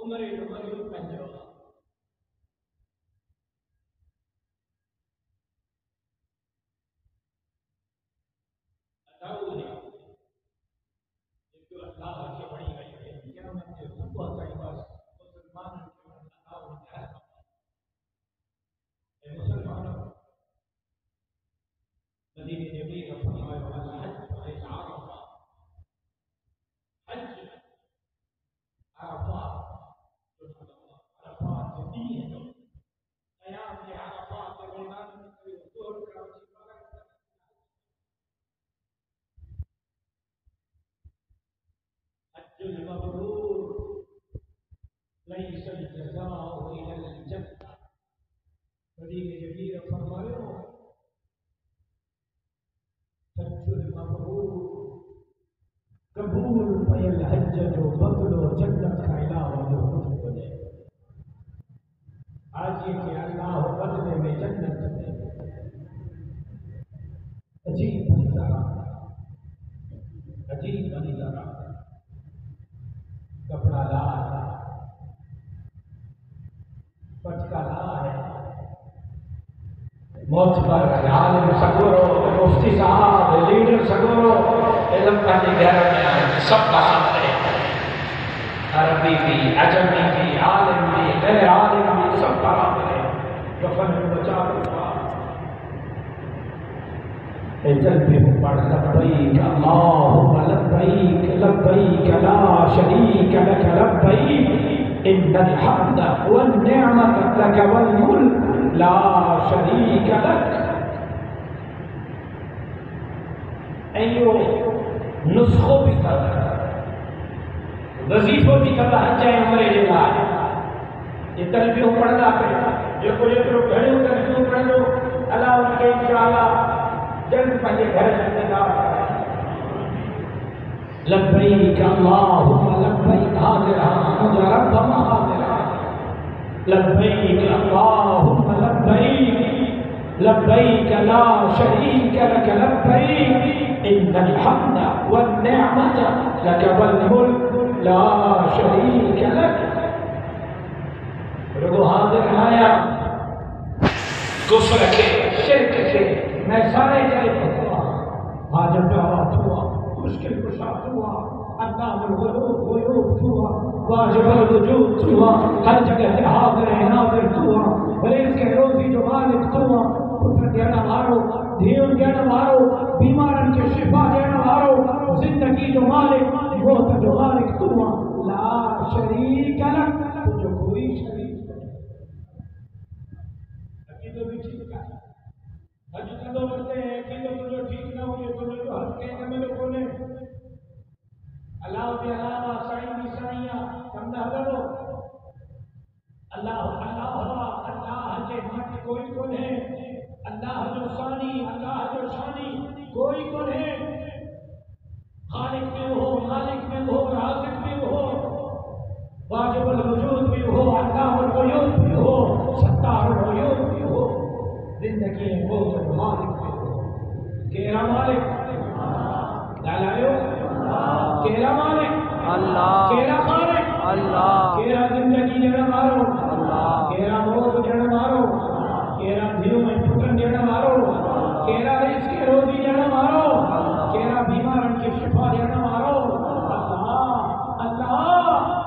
عمر المعروف پنجو اتاؤ ہے جو اللہ کے بڑی گئی ہے قیامت کے صبح تک بس مسلمان کے اتاؤ ہے اے مسلمانوں نبی نبی کا فرمایا حج عرفہ حج عرفات عرفات دین ہے قیام کے عرفات کے میدان میں کوئی حضور کا حج المبرور ليس الجزاء إلا الجنة نبی نبی کا فرمایا حج المبرور قبول فیل حج جو بدل و جنت کا علاوہ جو کچھ بنے آج یہ کہ اللہ بدلے میں جنت دے عجیب نظارہ عجیب نظارہ کپڑا لا ہے پٹکا لا ہے معتبر عالم سگورو مفتی صاحب لیڈر سگورو علم کا نگرہ میں آئے سب کا ساتھ ہے عربی بھی عجمی بھی عالم بھی غیر عالم بھی سب کا ساتھ ہے کفن میں بچا رہا اے جلبے ہوں پڑھ لبیک اللہم لبیک لبیک لا شریک لک لبیک ان الحمد والنعمت لک والملک لا شریک لک ایو نسخوں بھی کرتا وظیفوں بھی کرتا حجہ عمرے جلا یہ تلبیوں پڑھنا پہ جو کوئی اترو گھڑیوں تلبیوں پڑھ لو اللہ ان کے انشاءاللہ جلد پہلے گھر جلنے کا لبیک اللہم لبیک حاضر مجھا رب ما حاضر لبیک اللہم لبیک لبیک لا شریک لک لبیک ان الحمد والنعمت لک والملک لا شریک لک رگو حاضر آیا کفر کے شرک کے میں سارے جائے ہوا حاجت دعوات ہوا مشکل کشات ہوا اللہ الغلوب غیوب ہوا واجب الوجود ہوا ہر جگہ حاضر ناظر ہوا رزق روزی جو مالک ہوا پتر دینا مارو دھیون دینا مارو بیمارن کے شفا دینا مارو زندگی جو مالک موت جو مالک ہوا لا شریک لک جو کوئی شریک عقیدہ بھی ٹھیک ہے حج کدو کرتے ہیں عقیدہ تو ٹھیک نہ ہوئے تو جو حج کہنے میں لوگوں نے اللہ کے علاوہ سائیں سائیاں سمجھا کرو اللہ اللہ ہوا اللہ کے مت کوئی کون ہے اللہ جو ثانی اللہ جو شانی کوئی کون ہے خالق میں ہو مالک میں ہو رازق میں ہو واجب الوجود بھی ہو اللہ الغیوب بھی ہو ستار الغیوب بھی ہو زندگی ہے وہ جو مالک بھی ہو کیرا مالک لالائیو کیرا مالک اللہ کیرا مالک اللہ کیرا زندگی جڑا مارو اللہ کیرا موت جڑا مارو کیرا دھیو میں پھٹن جڑا مارو کیرا رزق روزی جڑا مارو کیرا بیمارن کی شفا جڑا مارو اللہ اللہ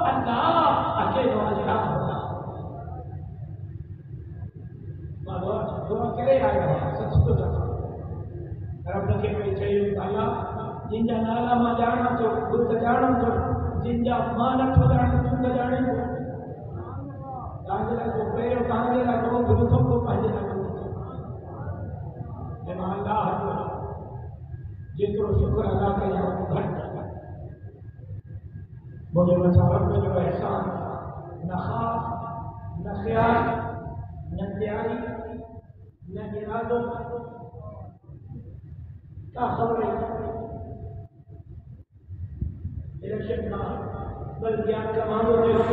اللہ اکیلو اللہ ہوتا دعا کرے آئے سچ تو جاتا رب کے پہ چاہیے اللہ جن جا نالا ماں جانا تو بدھ جانا تو جن جا مانت ہو جانا تو بدھ جانے کو کانجلہ کو پیرو کانجلہ کو گروتوں کو پہنجلہ کو جنہا اللہ جو جتر شکر ادا کریا وہ گھٹ جاتا مجھے مسافر میں جو احسان نہ خواب نہ خیال نہ تیاری نہ ارادوں کا خبر ہے الیکشن کا بلدیات کا مانو جو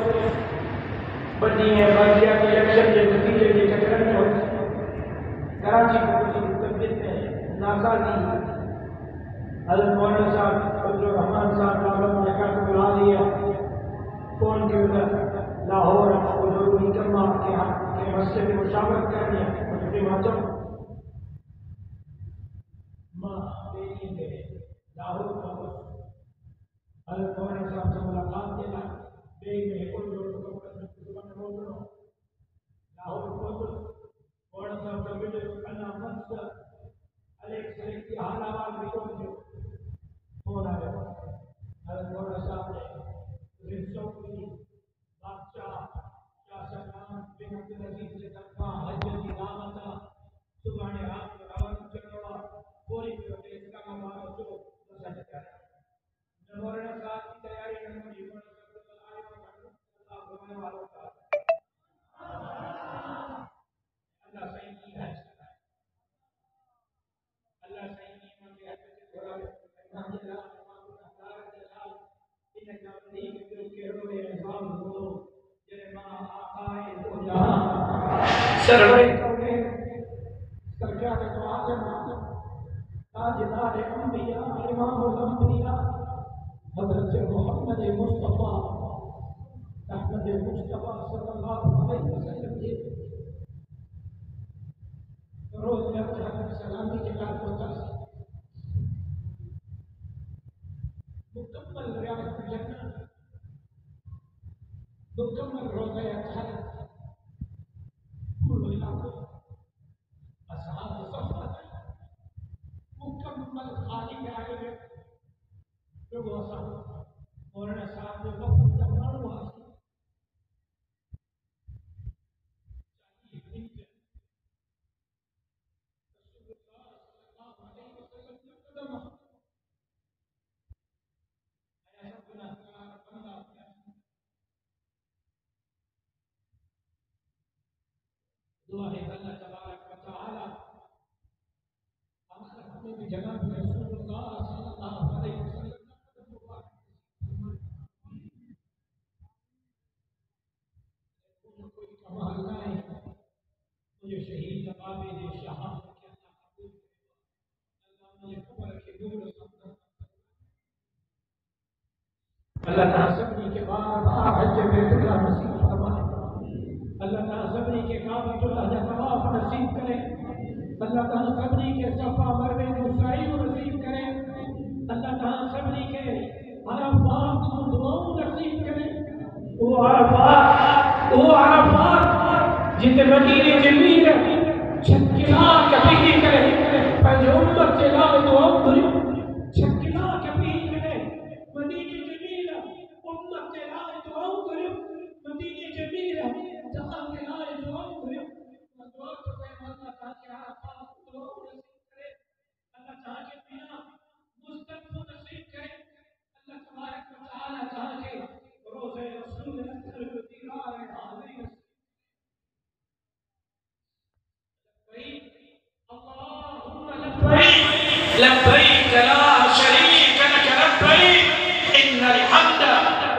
بنی ہے بلدیات الیکشن کے نتیجے کے چکرن میں ہوتی کراچی کو تبدیل میں ناسازی حضرت مولانا صاحب عبد الرحمان صاحب بابا نے کہا تو بلا لیا فون کے ادھر مسجد مشاورت کرنی ہے مجھے واجب ماں بیٹی کے لاہور کا حضرت مولانا صاحب سے ملاقات دینا بیگ میں کوئی لوگ لاہور مولانا صاحب کا ویڈیو کرنا مست الیکس کی حالات بھی کو فون آیا حضرت مولانا صاحب نے رسول کی بادشاہ کیا سلام بن عبد العزیز سے تنخواہ حج کی دعوت صبح نے رات کو روانہ چلوا پوری پہ اسلام آباد کو مسجد کرا مولانا صاحب کی تیاری کرنا جیون اللہ ہونے والوں کا اللہ صحیح کی ہے اللہ صحیح نیمہ کے حد سے تھوڑا نام جلال انہیں جانتے ہی کہ دل کے روئے احسان ہو جنہیں ماں آقائے تو جہاں سرورے کونے سرکار تو آزم تاجدار انبیاء امام الانبیاء حضرت محمد مصطفیٰ احمد مصطفیٰ صلی اللہ علیہ وسلم کے روز میں حضرت سلامی کے بعد ہوتا ہے مکمل ریاض جنت مکمل روزہ اطہر پورے علاقے اصحاب صفات مکمل خالی کرائے گئے لوگ اصحاب مولانا صاحب نے وقت جمعان واسطے دعا ہے اللہ تبارک و تعالی ہمارے حبیب جناب رسول اللہ صلی اللہ علیہ وسلم کوئی کمال نہ ہے مجھے شہید جواب دے شہادت کے اللہ قبول اللہ مجھے قبر کے نور سمجھا اللہ تعالیٰ سبنی کے بعد حج بیت اللہ نصیب فرمائے اللہ تعالیٰ سبنی کے کعبۃ اللہ کا طواف نصیب کرے اللہ تعالیٰ سبنی کے صفا مروے کو سعی نصیب کرے اللہ تعالیٰ سبنی کے عرفات کو دعاؤں نصیب کرے وہ عرفات جتنے مدینے جمیل چھکلا کبھی کرے پنج امت کے لا دعاؤں کرے چھکلا کبھی کرے مدینے جمیل امت کے لا دعاؤں کرے مدینے جمیل جہاں کے لا دعاؤں کرے دعا تو کہ اللہ تعالی عرفات کو دعاؤں نصیب کرے اللہ تعالی بنا مصطفی نصیب کرے اللہ تبارک و تعالی چاہے روزے رسول اکرم کو دیدار حاضری اللهم لبيك لبيك لا شريك لك لبيك إن الحمد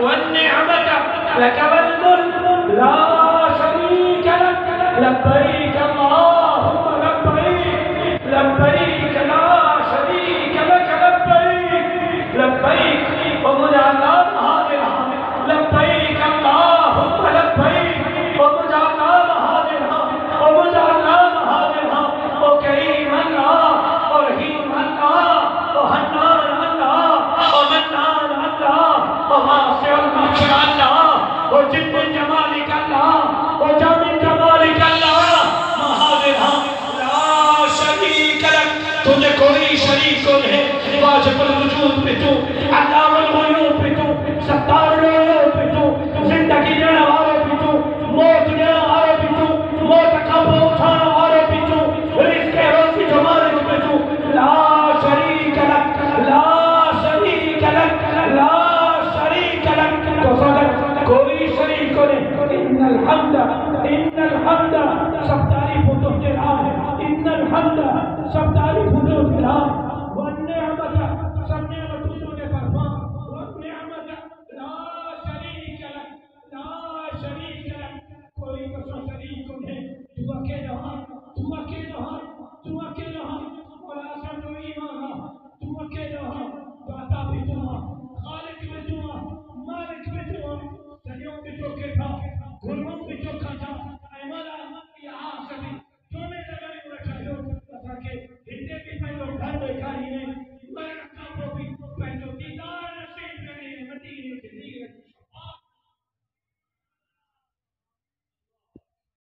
والنعمة لك والملك لا شريك لك لبيك اللهم لبيك لبيك لا شريك لك لبيك لبيك ومجعلنا حاضرا لبيك اللهم لبيك ومجعلنا حاضرا ومجعلنا حاضرا وكريم الله ورحيم الله وحنان الله ومنان الله وواسع المغفرة الله وجد جمالك الله وجامع جمالك الله حاضرا لا شريك لك تجھے کوئی شریک نہیں واجب الوجود پہ تو علام الغیوب پہ تو ستار الغیوب پہ تو زندگی دینے والے پہ تو موت دینے والے پہ تو موت قبر اٹھانے والے پہ تو رزق روزی جمالک پہ تو لا شریک لک لا شریک لک لا شریک لک تو صدق کوئی شریک نہیں ان الحمد سب تعریف و تجھے ہے ان الحمد سب تعریف و تجھے ہے والنعمت سب نعمت تجھے فرما والنعمت لا شریک لک لا شریک